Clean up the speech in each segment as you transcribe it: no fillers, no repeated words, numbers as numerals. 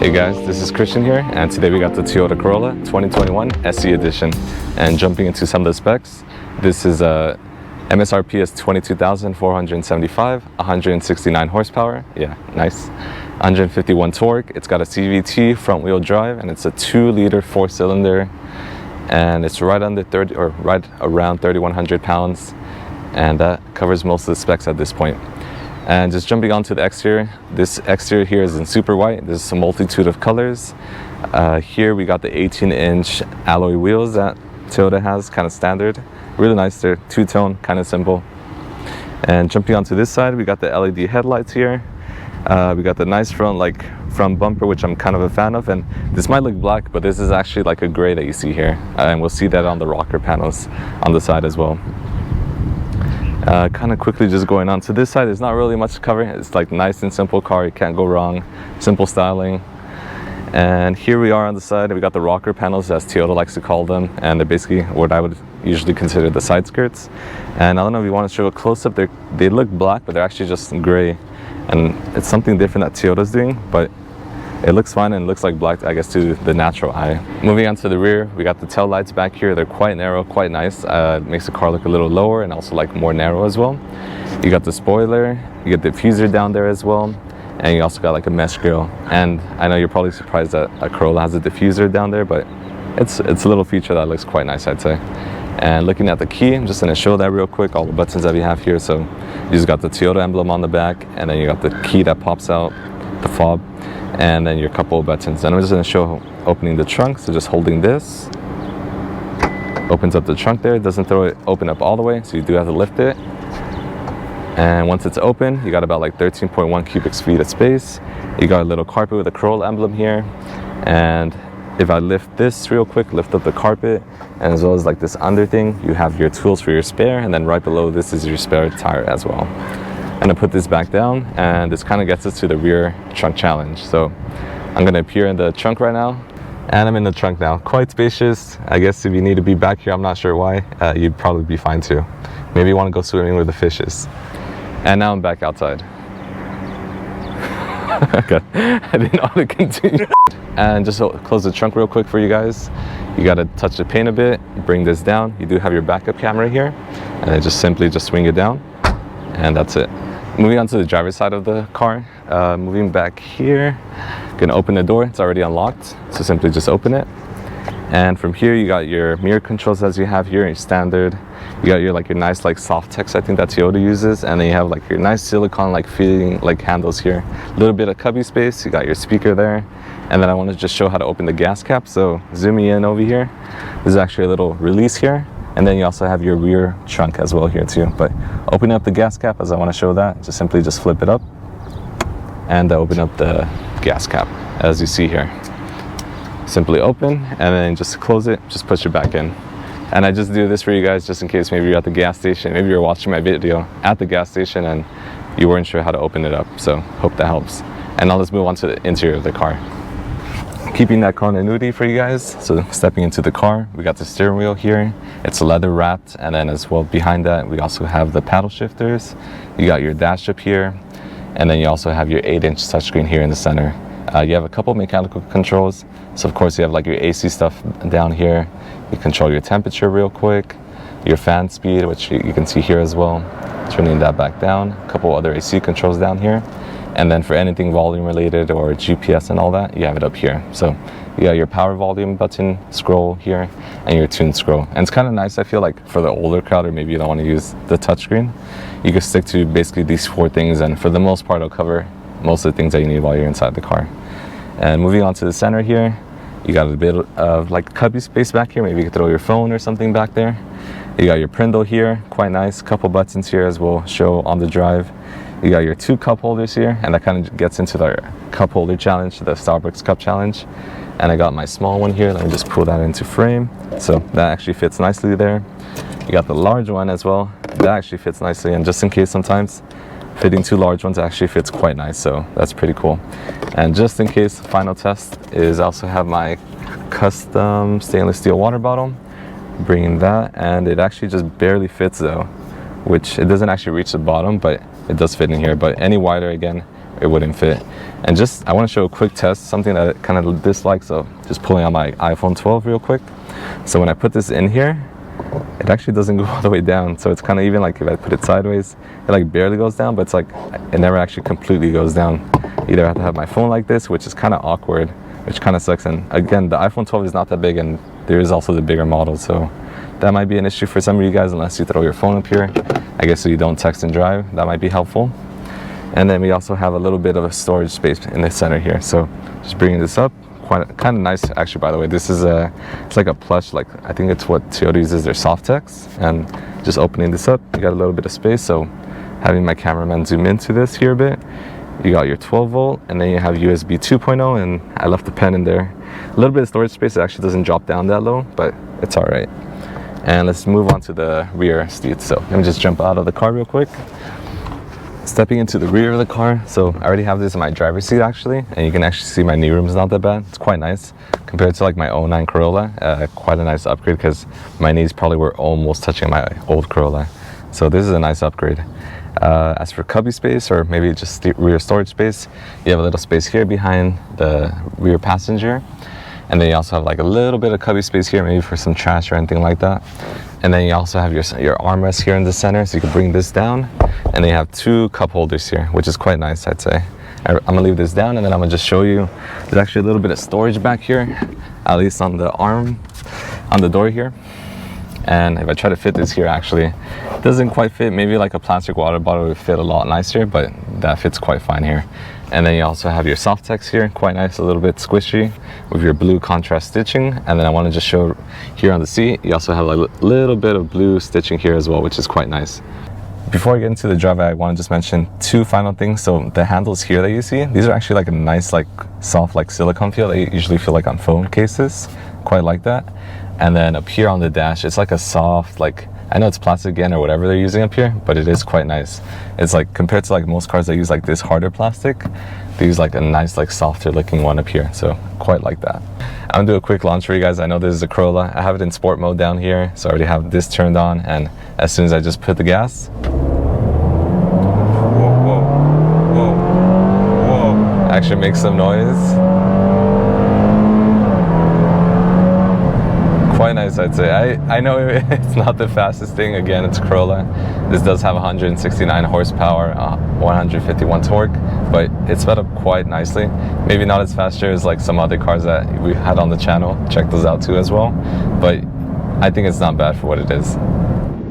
Hey guys, this is Christian here, and today we got the Toyota Corolla 2021 SE Edition. And jumping into some of the specs, this is a MSRP is $22,475, 169 horsepower, yeah, nice. 151 torque, it's got a CVT front wheel drive, and it's a 2-liter 4-cylinder, and it's right under 30 or right around 3,100 pounds, and that covers most of the specs at this point. And just jumping onto the exterior, this exterior here is in super white. There's a multitude of colors. Here we got the 18-inch alloy wheels that Toyota has, kind of standard. Really nice, they're two-tone, kind of simple. And jumping onto this side, we got the LED headlights here. We got the nice front bumper, which I'm kind of a fan of. And this might look black, but this is actually like a gray that you see here. And we'll see that on the rocker panels on the side as well. Kind of quickly just going on to this side, there's not really much to cover. It's like nice and simple car, you can't go wrong, simple styling. And here we are on the side, we got the rocker panels, as Toyota likes to call them, and they're basically what I would usually consider the side skirts. And I don't know if you want to show a close-up, they look black, but they're actually just gray, and it's something different that Toyota's doing, but it looks fine and it looks like black, I guess, to the natural eye. Moving on to the rear, we got the tail lights back here. They're quite narrow, quite nice. It makes the car look a little lower and also like more narrow as well. You got the spoiler, you get the diffuser down there as well, and you also got like a mesh grille. And I know you're probably surprised that a Corolla has a diffuser down there, but it's a little feature that looks quite nice, I'd say. And looking at the key, I'm just going to show that real quick, all the buttons that we have here. So you just got the Toyota emblem on the back, and then you got the key that pops out, the fob, and then your couple of buttons. And I'm just going to show opening the trunk. So just holding this opens up the trunk there. It doesn't open up all the way, so you do have to lift it. And once it's open, you got about like 13.1 cubic feet of space. You got a little carpet with a Corolla emblem here. And if I lift this real quick, lift up the carpet, and as well as like this under thing, you have your tools for your spare, and then right below this is your spare tire as well. I'm gonna put this back down, and this kind of gets us to the rear trunk challenge. So I'm gonna appear in the trunk right now, and I'm in the trunk now. Quite spacious. I guess if you need to be back here, I'm not sure why, you'd probably be fine too. Maybe you want to go swimming with the fishes. And now I'm back outside. Okay, I didn't know how to continue. And just to close the trunk real quick for you guys, you gotta touch the paint a bit, bring this down. You do have your backup camera here, and then just simply swing it down, and that's it. Moving on to the driver's side of the car, moving back here, gonna open the door. It's already unlocked, so simply just open it. And from here, you got your mirror controls as you have here, your standard. You got your nice soft text, I think that Toyota uses, and then you have your nice silicone feeling handles here. A little bit of cubby space. You got your speaker there, and then I want to just show how to open the gas cap. So zooming in over here, there's actually a little release here. And then you also have your rear trunk as well here too. But opening up the gas cap, as I want to show that, just simply flip it up and open up the gas cap as you see here. Simply open, and then just close it, just push it back in. And I just do this for you guys just in case maybe you're at the gas station, maybe you're watching my video at the gas station and you weren't sure how to open it up. So hope that helps. And now let's move on to the interior of the car. Keeping that continuity for you guys, so stepping into the car, we got the steering wheel here. It's leather wrapped, and then as well behind that, we also have the paddle shifters. You got your dash up here, and then you also have your 8-inch touchscreen here in the center. You have a couple mechanical controls. So of course you have your AC stuff down here. You control your temperature real quick, your fan speed, which you can see here as well. Turning that back down, a couple other AC controls down here. And then for anything volume related or GPS and all that, you have it up here. So you got your power volume button scroll here and your tune scroll. And it's kind of nice, I feel for the older crowd, or maybe you don't want to use the touchscreen. You can stick to basically these 4 things, and for the most part, it'll cover most of the things that you need while you're inside the car. And moving on to the center here, you got a bit of cubby space back here. Maybe you could throw your phone or something back there. You got your Prindle here, quite nice. Couple buttons here as we'll show on the drive. You got your 2 cup holders here, and that kind of gets into the cup holder challenge, the Starbucks cup challenge. And I got my small one here. Let me just pull that into frame. So that actually fits nicely there. You got the large one as well. That actually fits nicely, and just in case sometimes fitting 2 large ones actually fits quite nice, so that's pretty cool. And just in case, final test is I also have my custom stainless steel water bottle. Bringing that, and it actually just barely fits though, which it doesn't actually reach the bottom, but it does fit in here. But any wider, again, it wouldn't fit. And just, I want to show a quick test, something that I kind of dislike, so just pulling out my iPhone 12 real quick. So when I put this in here, it actually doesn't go all the way down, so it's kind of even like if I put it sideways, it like barely goes down, but it's like it never actually completely goes down. Either I have to have my phone like this, which is kind of awkward, which kind of sucks. And again, the iPhone 12 is not that big, and there is also the bigger model, so that might be an issue for some of you guys unless you throw your phone up here, I guess, so you don't text and drive. That might be helpful. And then we also have a little bit of a storage space in the center here, so just bringing this up. Kind of nice, actually. By the way, this is it's like a plush, like I think it's what Toyota uses their Softex. And just opening this up, you got a little bit of space. So having my cameraman zoom into this here a bit, you got your 12 volt, and then you have USB 2.0, and I left the pen in there. A little bit of storage space. It actually doesn't drop down that low, but it's all right. And let's move on to the rear seat. So let me just jump out of the car real quick. Stepping into the rear of the car, so I already have this in my driver's seat actually, and you can actually see my knee room is not that bad. It's quite nice compared to like my 09 Corolla. Quite a nice upgrade because my knees probably were almost touching my old Corolla. So this is a nice upgrade. As for cubby space, or maybe just rear storage space, you have a little space here behind the rear passenger, and then you also have like a little bit of cubby space here, maybe for some trash or anything like that. And then you also have your armrest here in the center, so you can bring this down. And then you have two cup holders here, which is quite nice, I'd say. I'm gonna leave this down, and then I'm gonna just show you. There's actually a little bit of storage back here, at least on the arm, on the door here. And if I try to fit this here, actually, it doesn't quite fit. Maybe like a plastic water bottle would fit a lot nicer, but that fits quite fine here. And then you also have your Softex here, quite nice, a little bit squishy with your blue contrast stitching. And then I want to just show here on the seat, you also have a little bit of blue stitching here as well, which is quite nice. Before I get into the drive, I want to just mention two final things. So the handles here that you see, these are actually like a nice, like soft, like silicone feel that you usually feel like on phone cases. Quite like that. And then up here on the dash, it's like a soft, like, I know it's plastic again or whatever they're using up here, but it is quite nice. It's like, compared to like most cars that use like this harder plastic, they use like a nice, like softer looking one up here. So quite like that. I'm gonna do a quick launch for you guys. I know this is a Corolla. I have it in sport mode down here, so I already have this turned on, and as soon as I just put the gas, whoa, actually makes some noise. Quite nice, I'd say. I know it's not the fastest thing. Again, it's Corolla. This does have 169 horsepower, 151 torque, but it's sped up quite nicely. Maybe not as faster as like some other cars that we had on the channel. Check those out too as well. But I think it's not bad for what it is.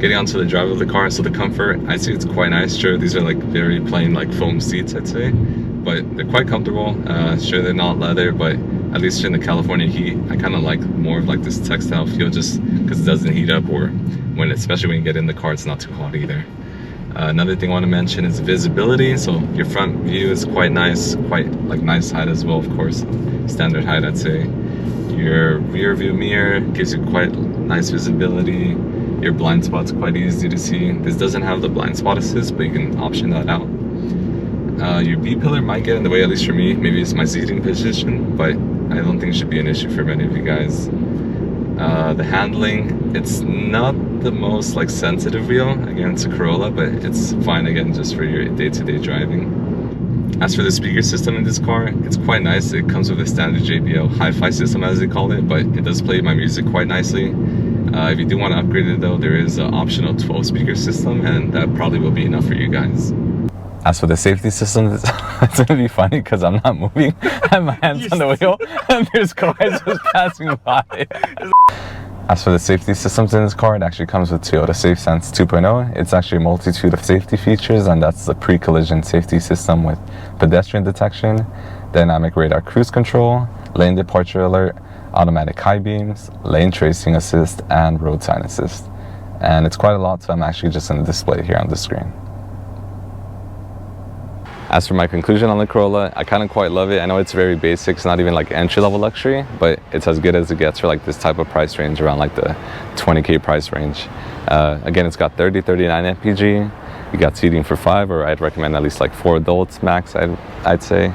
Getting onto the drive of the car, so the comfort, I see it's quite nice. Sure, these are like very plain like foam seats, I'd say, but they're quite comfortable. Sure, they're not leather, but at least in the California heat, I kind of like more of like this textile feel, just because it doesn't heat up, or when, especially when you get in the car, it's not too hot either. Another thing I want to mention is visibility. So your front view is quite nice, quite like nice height as well, of course, standard height, I'd say. Your rear view mirror gives you quite nice visibility. Your blind spot's quite easy to see. This doesn't have the blind spot assist, but you can option that out. Your B-pillar might get in the way, at least for me. Maybe it's my seating position, but I don't think it should be an issue for many of you guys. The handling, it's not the most like sensitive wheel. Again, it's a Corolla, but it's fine, again, just for your day-to-day driving. As for the speaker system in this car, it's quite nice. It comes with a standard JBL hi-fi system, as they call it, but it does play my music quite nicely. If you do want to upgrade it though, there is an optional 12 speaker system, and that probably will be enough for you guys. As for the safety system, it's gonna be funny because I'm not moving. I have my hands on the wheel and there's cars just passing by. As for the safety systems in this car, it actually comes with Toyota SafeSense 2.0. It's actually a multitude of safety features, and that's the pre-collision safety system with pedestrian detection, dynamic radar cruise control, lane departure alert, automatic high beams, lane tracing assist, and road sign assist. And it's quite a lot, so I'm actually just going to display it here on the screen. As for my conclusion on the Corolla, I kind of quite love it. I know it's very basic, it's not even like entry-level luxury, but it's as good as it gets for like this type of price range, around like the 20K price range. Again, it's got 39 mpg. You got seating for 5, or I'd recommend at least like 4 adults max, I'd say.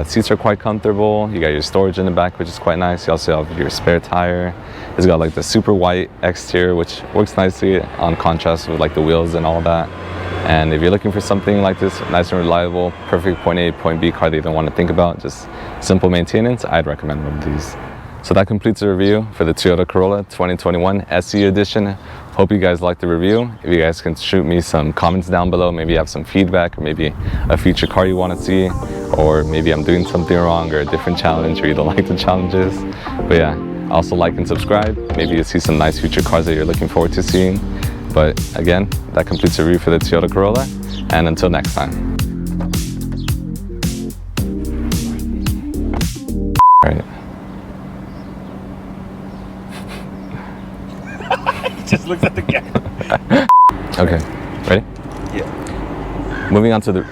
Seats are quite comfortable. You got your storage in the back, which is quite nice. You also have your spare tire. It's got like the super white exterior, which works nicely on contrast with like the wheels and all that. And if you're looking for something like this, nice and reliable, perfect point A, point B car that you don't want to think about, just simple maintenance, I'd recommend one of these. So that completes the review for the Toyota Corolla 2021 SE edition. Hope you guys liked the review. If you guys can shoot me some comments down below, maybe you have some feedback, or maybe a future car you want to see, or maybe I'm doing something wrong, or a different challenge, or you don't like the challenges. But yeah, also like and subscribe. Maybe you see some nice future cars that you're looking forward to seeing. But again, that completes the review for the Toyota Corolla, and until next time. All right. He just looks at the camera. Okay, ready? Yeah. Moving on to the